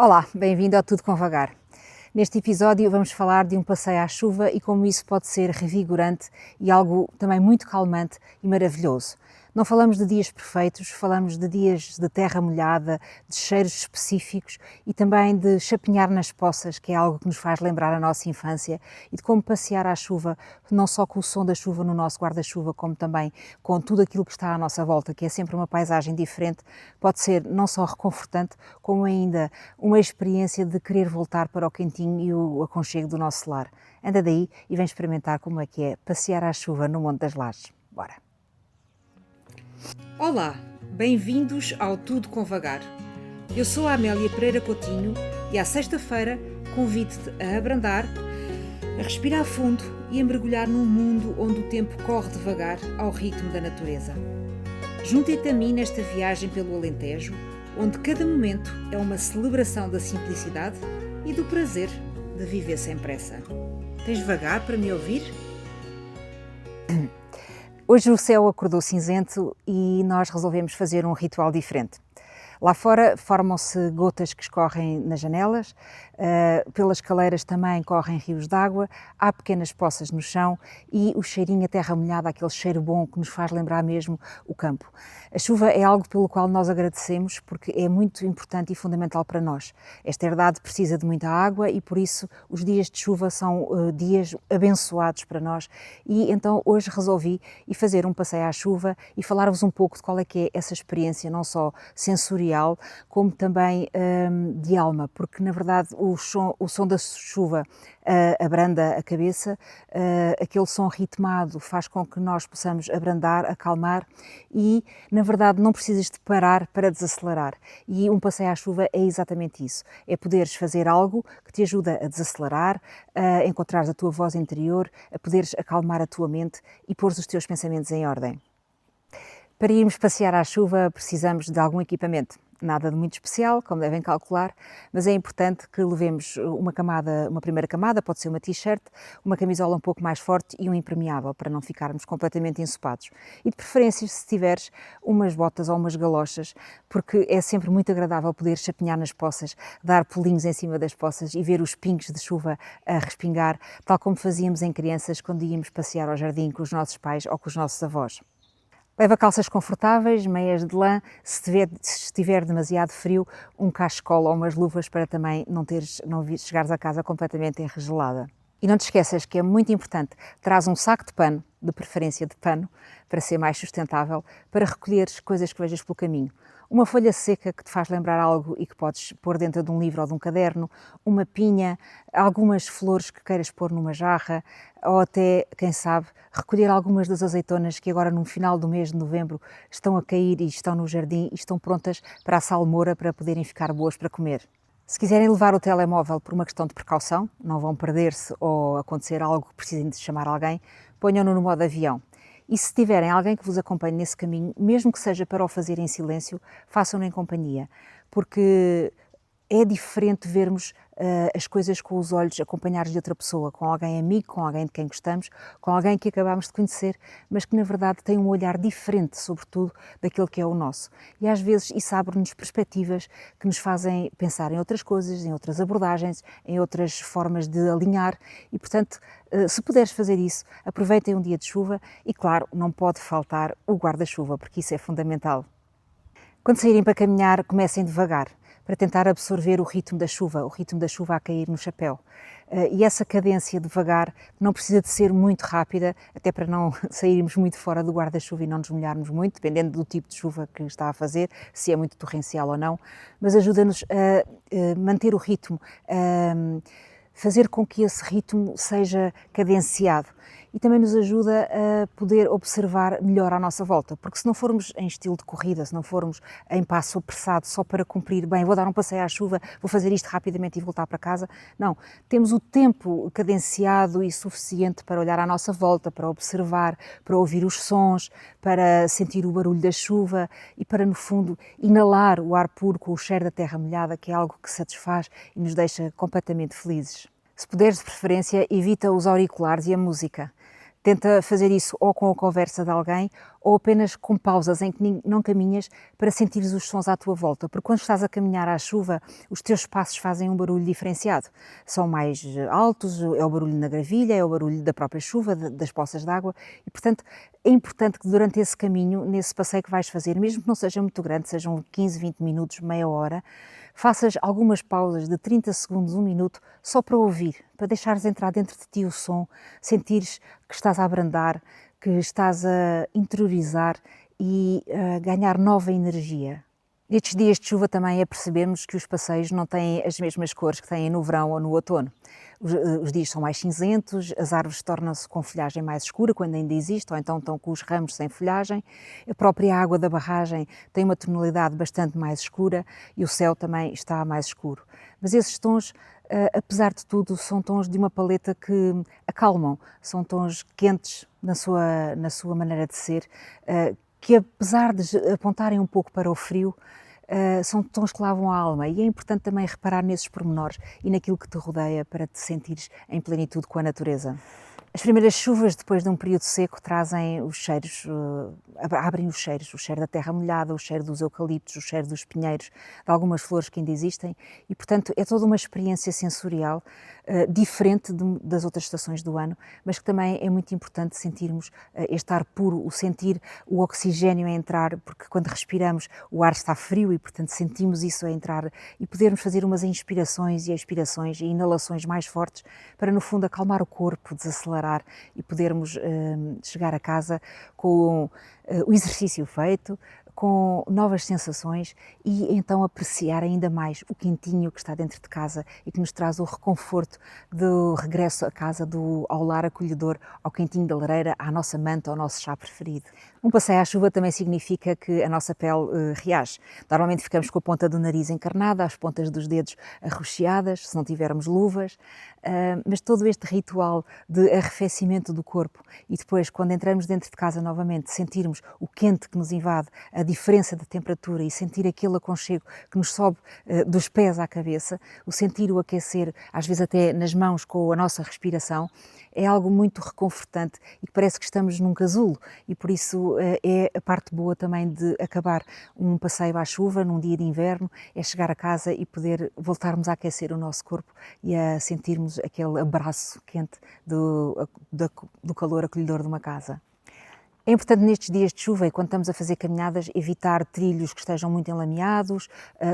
Olá, bem-vindo ao Tudo com Vagar. Neste episódio vamos falar de um passeio à chuva e como isso pode ser revigorante e algo também muito calmante e maravilhoso. Não falamos de dias perfeitos, falamos de dias de terra molhada, de cheiros específicos e também de chapinhar nas poças, que é algo que nos faz lembrar a nossa infância, e de como passear à chuva, não só com o som da chuva no nosso guarda-chuva, como também com tudo aquilo que está à nossa volta, que é sempre uma paisagem diferente, pode ser não só reconfortante, como ainda uma experiência de querer voltar para o quentinho e o aconchego do nosso lar. Anda daí e vem experimentar como é que é passear à chuva no Monte das Lajes. Bora! Olá, bem-vindos ao Tudo com Vagar. Eu sou a Amélia Pereira Coutinho e à sexta-feira convido-te a abrandar, a respirar fundo e a mergulhar num mundo onde o tempo corre devagar ao ritmo da natureza. Junte-te a mim nesta viagem pelo Alentejo, onde cada momento é uma celebração da simplicidade e do prazer de viver sem pressa. Tens vagar para me ouvir? Hoje o céu acordou cinzento e nós resolvemos fazer um ritual diferente. Lá fora formam-se gotas que escorrem nas janelas, pelas caleiras também correm rios de água, há pequenas poças no chão e o cheirinho a terra molhada, aquele cheiro bom que nos faz lembrar mesmo o campo. A chuva é algo pelo qual nós agradecemos porque é muito importante e fundamental para nós. Esta herdade precisa de muita água e por isso os dias de chuva são dias abençoados para nós e então hoje resolvi ir fazer um passeio à chuva e falar-vos um pouco de qual é que é essa experiência, não só sensorial, como também de alma, porque na verdade o som da chuva abranda a cabeça, aquele som ritmado faz com que nós possamos abrandar, acalmar e na verdade não precisas de parar para desacelerar e um passeio à chuva é exatamente isso, é poderes fazer algo que te ajuda a desacelerar, a encontrares a tua voz interior, a poderes acalmar a tua mente e pôr os teus pensamentos em ordem. Para irmos passear à chuva precisamos de algum equipamento. Nada de muito especial, como devem calcular, mas é importante que levemos uma primeira camada, pode ser uma t-shirt, uma camisola um pouco mais forte e um impermeável, para não ficarmos completamente ensopados. E de preferência, se tiveres umas botas ou umas galochas, porque é sempre muito agradável poder chapinhar nas poças, dar pulinhos em cima das poças e ver os pingos de chuva a respingar, tal como fazíamos em crianças quando íamos passear ao jardim com os nossos pais ou com os nossos avós. Leva calças confortáveis, meias de lã, se estiver demasiado frio, um cachecol ou umas luvas para também não chegares a casa completamente enregelada. E não te esqueças que é muito importante, traz um saco de pano, de preferência de pano, para ser mais sustentável, para recolheres coisas que vejas pelo caminho. Uma folha seca que te faz lembrar algo e que podes pôr dentro de um livro ou de um caderno, uma pinha, algumas flores que queiras pôr numa jarra, ou até, quem sabe, recolher algumas das azeitonas que agora no final do mês de novembro estão a cair e estão no jardim e estão prontas para a salmoura para poderem ficar boas para comer. Se quiserem levar o telemóvel por uma questão de precaução, não vão perder-se ou acontecer algo que precisem de chamar alguém, ponham-no no modo avião. E se tiverem alguém que vos acompanhe nesse caminho, mesmo que seja para o fazer em silêncio, façam-no em companhia, porque é diferente vermos as coisas com os olhos acompanhados de outra pessoa, com alguém amigo, com alguém de quem gostamos, com alguém que acabamos de conhecer, mas que na verdade tem um olhar diferente, sobretudo, daquele que é o nosso. E às vezes isso abre-nos perspectivas que nos fazem pensar em outras coisas, em outras abordagens, em outras formas de alinhar e, portanto, se puderes fazer isso, aproveitem um dia de chuva e, claro, não pode faltar o guarda-chuva, porque isso é fundamental. Quando saírem para caminhar, comecem devagar, para tentar absorver o ritmo da chuva a cair no chapéu. E essa cadência devagar não precisa de ser muito rápida, até para não sairmos muito fora do guarda-chuva e não nos molharmos muito, dependendo do tipo de chuva que está a fazer, se é muito torrencial ou não, mas ajuda-nos a manter o ritmo, a fazer com que esse ritmo seja cadenciado. E também nos ajuda a poder observar melhor à nossa volta, porque se não formos em estilo de corrida, se não formos em passo apressado só para cumprir, bem, vou dar um passeio à chuva, vou fazer isto rapidamente e voltar para casa, não, temos o tempo cadenciado e suficiente para olhar à nossa volta, para observar, para ouvir os sons, para sentir o barulho da chuva e para, no fundo, inalar o ar puro com o cheiro da terra molhada, que é algo que satisfaz e nos deixa completamente felizes. Se puderes, de preferência, evita os auriculares e a música. Tenta fazer isso ou com a conversa de alguém ou apenas com pausas em que não caminhas para sentires os sons à tua volta, porque quando estás a caminhar à chuva, os teus passos fazem um barulho diferenciado. São mais altos, é o barulho na gravilha, é o barulho da própria chuva, das poças de água e, portanto, é importante que durante esse caminho, nesse passeio que vais fazer, mesmo que não seja muito grande, sejam 15, 20 minutos, meia hora, faças algumas pausas de 30 segundos, 1 minuto, só para ouvir, para deixares entrar dentro de ti o som, sentires que estás a abrandar, que estás a interiorizar e a ganhar nova energia. Nestes dias de chuva também é percebermos que os passeios não têm as mesmas cores que têm no verão ou no outono. Os dias são mais cinzentos, as árvores tornam-se com folhagem mais escura, quando ainda existe, ou então estão com os ramos sem folhagem. A própria água da barragem tem uma tonalidade bastante mais escura e o céu também está mais escuro. Mas esses tons, apesar de tudo, são tons de uma paleta que acalmam, são tons quentes na sua maneira de ser, que apesar de apontarem um pouco para o frio, são tons que lavam a alma e é importante também reparar nesses pormenores e naquilo que te rodeia para te sentires em plenitude com a natureza. As primeiras chuvas depois de um período seco trazem os cheiros, abrem os cheiros, o cheiro da terra molhada, o cheiro dos eucaliptos, o cheiro dos pinheiros, de algumas flores que ainda existem e, portanto, é toda uma experiência sensorial diferente das outras estações do ano, mas que também é muito importante sentirmos este ar puro, o sentir o oxigênio a entrar, porque quando respiramos o ar está frio e, portanto, sentimos isso a entrar e podermos fazer umas inspirações e expirações e inalações mais fortes para, no fundo, acalmar o corpo, desacelerar e podermos chegar a casa com o exercício feito, com novas sensações e então apreciar ainda mais o quentinho que está dentro de casa e que nos traz o reconforto do regresso a casa, ao lar acolhedor, ao quentinho da lareira, à nossa manta, ao nosso chá preferido. Um passeio à chuva também significa que a nossa pele reage. Normalmente ficamos com a ponta do nariz encarnada, as pontas dos dedos arroxeadas, se não tivermos luvas, mas todo este ritual de arrefecimento do corpo e depois, quando entramos dentro de casa novamente, sentirmos o quente que nos invade, a diferença de temperatura e sentir aquele aconchego que nos sobe dos pés à cabeça, o sentir o aquecer, às vezes até nas mãos com a nossa respiração, é algo muito reconfortante e que parece que estamos num casulo e por isso é a parte boa também de acabar um passeio à chuva num dia de inverno, é chegar a casa e poder voltarmos a aquecer o nosso corpo e a sentirmos aquele abraço quente do calor acolhedor de uma casa. É importante nestes dias de chuva e quando estamos a fazer caminhadas evitar trilhos que estejam muito enlameados,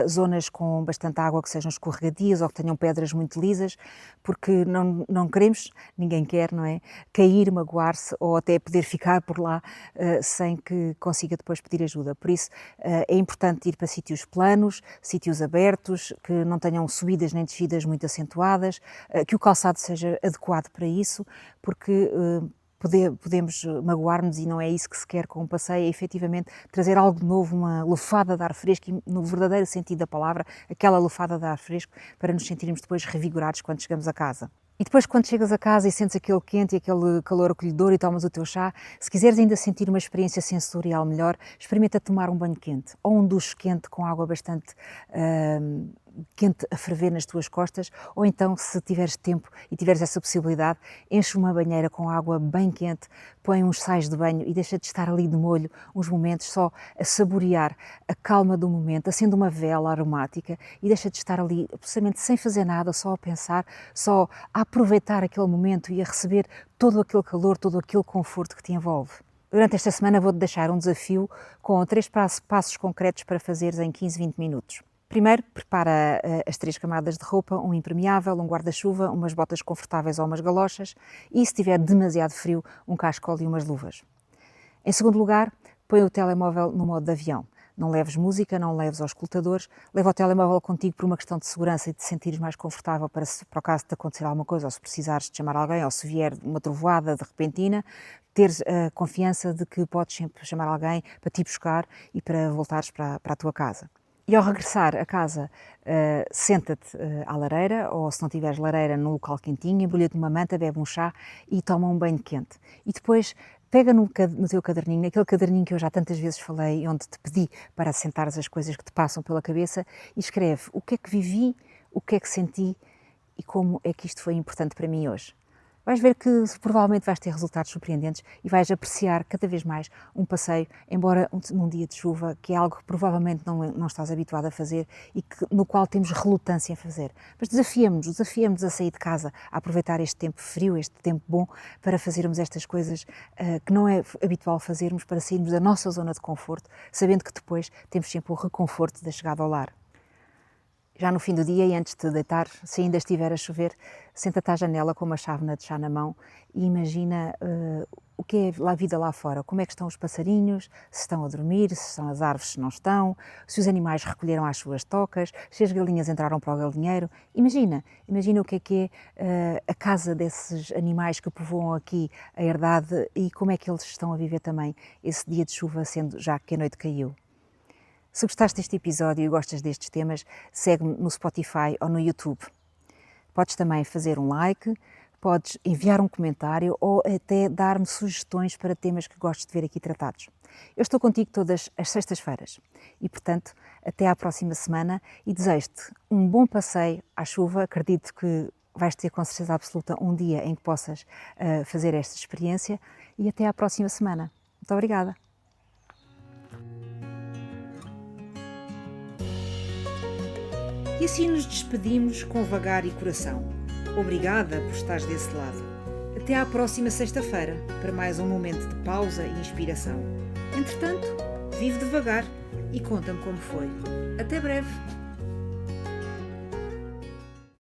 zonas com bastante água que sejam escorregadias ou que tenham pedras muito lisas, porque não queremos, ninguém quer, não é? Cair, magoar-se ou até poder ficar por lá sem que consiga depois pedir ajuda. Por isso é importante ir para sítios planos, sítios abertos, que não tenham subidas nem descidas muito acentuadas, que o calçado seja adequado para isso, porque podemos magoar-nos e não é isso que se quer com um passeio, é efetivamente trazer algo novo, uma lufada de ar fresco e no verdadeiro sentido da palavra, aquela lufada de ar fresco para nos sentirmos depois revigorados quando chegamos a casa. E depois quando chegas a casa e sentes aquele quente e aquele calor acolhedor e tomas o teu chá, se quiseres ainda sentir uma experiência sensorial melhor, experimenta tomar um banho quente ou um duche quente com água bastante quente a ferver nas tuas costas, ou então, se tiveres tempo e tiveres essa possibilidade, enche uma banheira com água bem quente, põe uns sais de banho e deixa de estar ali de molho uns momentos só a saborear a calma do momento, acende uma vela aromática e deixa de estar ali absolutamente sem fazer nada, só a pensar, só a aproveitar aquele momento e a receber todo aquele calor, todo aquele conforto que te envolve. Durante esta semana vou-te deixar um desafio com 3 passos concretos para fazeres em 15, 20 minutos. Primeiro, prepara as 3 camadas de roupa, um impermeável, um guarda-chuva, umas botas confortáveis ou umas galochas e, se estiver demasiado frio, um cascol e umas luvas. Em segundo lugar, põe o telemóvel no modo de avião. Não leves música, não leves auscultadores, leva o telemóvel contigo por uma questão de segurança e de te sentires mais confortável para o caso de te acontecer alguma coisa, ou se precisares de chamar alguém, ou se vier uma trovoada de repentina, teres a confiança de que podes sempre chamar alguém para te buscar e para voltares para a tua casa. E ao regressar a casa, senta-te à lareira, ou se não tiveres lareira, num local quentinho, embrulha-te numa manta, bebe um chá e toma um banho quente. E depois pega no teu caderninho, naquele caderninho que eu já tantas vezes falei, onde te pedi para assentares as coisas que te passam pela cabeça, e escreve o que é que vivi, o que é que senti e como é que isto foi importante para mim hoje. Vais ver que provavelmente vais ter resultados surpreendentes e vais apreciar cada vez mais um passeio, embora num dia de chuva, que é algo que provavelmente não estás habituado a fazer e no qual temos relutância em fazer. Mas desafiamos-nos a sair de casa, a aproveitar este tempo frio, este tempo bom, para fazermos estas coisas que não é habitual fazermos, para sairmos da nossa zona de conforto, sabendo que depois temos sempre o reconforto da chegada ao lar. Já no fim do dia e antes de te deitar, se ainda estiver a chover, senta-te à janela com uma chávena de chá na mão e imagina o que é a vida lá fora, como é que estão os passarinhos, se estão a dormir, se estão as árvores, se não estão, se os animais recolheram as suas tocas, se as galinhas entraram para o galinheiro. Imagina o que é a casa desses animais que povoam aqui a herdade e como é que eles estão a viver também esse dia de chuva, sendo já que a noite caiu. Se gostaste deste episódio e gostas destes temas, segue-me no Spotify ou no YouTube. Podes também fazer um like, podes enviar um comentário ou até dar-me sugestões para temas que gostes de ver aqui tratados. Eu estou contigo todas as sextas-feiras e, portanto, até à próxima semana e desejo-te um bom passeio à chuva. Acredito que vais ter com certeza absoluta um dia em que possas fazer esta experiência e até à próxima semana. Muito obrigada. E assim nos despedimos com vagar e coração. Obrigada por estares desse lado. Até à próxima sexta-feira para mais um momento de pausa e inspiração. Entretanto, vive devagar e conta-me como foi. Até breve!